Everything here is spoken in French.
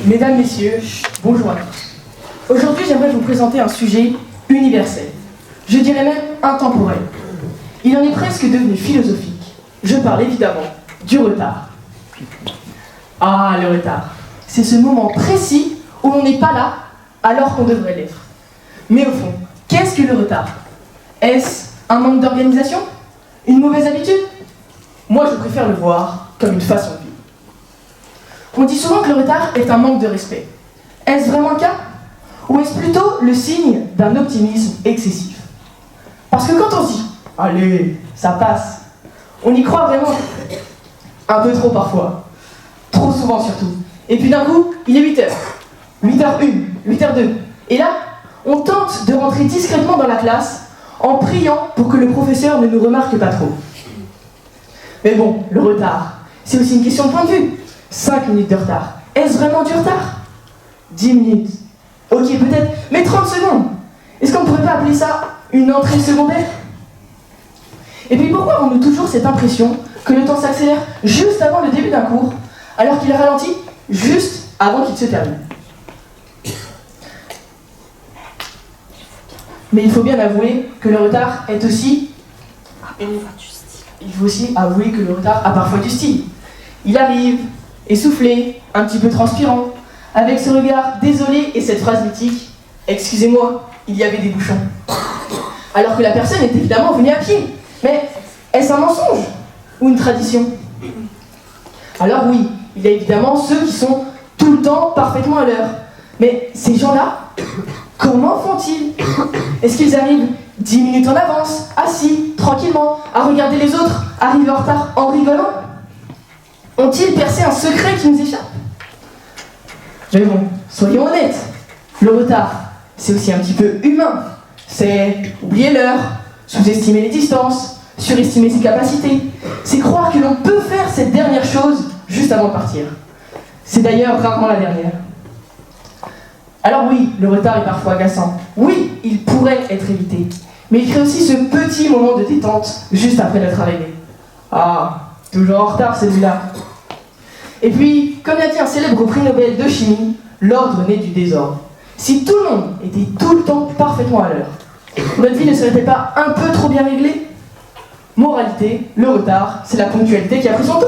Mesdames, Messieurs, bonjour à tous. Aujourd'hui, j'aimerais vous présenter un sujet universel. Je dirais même intemporel. Il en est presque devenu philosophique. Je parle évidemment du retard. Ah, le retard. C'est ce moment précis où on n'est pas là alors qu'on devrait l'être. Mais au fond, qu'est-ce que le retard? Est-ce un manque d'organisation? Une mauvaise habitude? Moi, je préfère le voir comme une façon de vivre. On dit souvent que le retard est un manque de respect. Est-ce vraiment le cas? Ou est-ce plutôt le signe d'un optimisme excessif? Parce que quand on se dit « Allez, ça passe », on y croit vraiment un peu trop parfois. Trop souvent surtout. Et puis d'un coup, il est 8h. 8h01, 8h02. Et là, on tente de rentrer discrètement dans la classe en priant pour que le professeur ne nous remarque pas trop. Mais bon, le retard, c'est aussi une question de point de vue. 5 minutes de retard. Est-ce vraiment du retard? 10 minutes. Ok, peut-être, mais 30 secondes. Est-ce qu'on ne pourrait pas appeler ça une entrée secondaire? Et puis pourquoi avons-nous toujours cette impression que le temps s'accélère juste avant le début d'un cours, alors qu'il ralentit juste avant qu'il se termine? Mais il faut bien avouer que le retard est aussi... Il faut aussi avouer que le retard a parfois du style. Il arrive, essoufflé, un petit peu transpirant, avec ce regard désolé et cette phrase mythique « Excusez-moi, il y avait des bouchons ». Alors que la personne est évidemment venue à pied. Mais est-ce un mensonge ou une tradition? Alors oui, il y a évidemment ceux qui sont tout le temps parfaitement à l'heure. Mais ces gens-là, comment font-ils? Est-ce qu'ils arrivent 10 minutes en avance, assis, tranquillement, à regarder les autres arriver en retard en rigolant? Ont-ils percé un secret qui nous échappe? Mais bon, soyons honnêtes, le retard, c'est aussi un petit peu humain. C'est oublier l'heure, sous-estimer les distances, surestimer ses capacités. C'est croire que l'on peut faire cette dernière chose juste avant de partir. C'est d'ailleurs rarement la dernière. Alors oui, le retard est parfois agaçant. Oui, il pourrait être évité. Mais il crée aussi ce petit moment de détente juste après notre arrivée. Ah, toujours en retard celui-là. Et puis, comme l'a dit un célèbre prix Nobel de chimie, l'ordre naît du désordre. Si tout le monde était tout le temps parfaitement à l'heure, notre vie ne serait-elle pas un peu trop bien réglée? Moralité, le retard, c'est la ponctualité qui a pris son temps.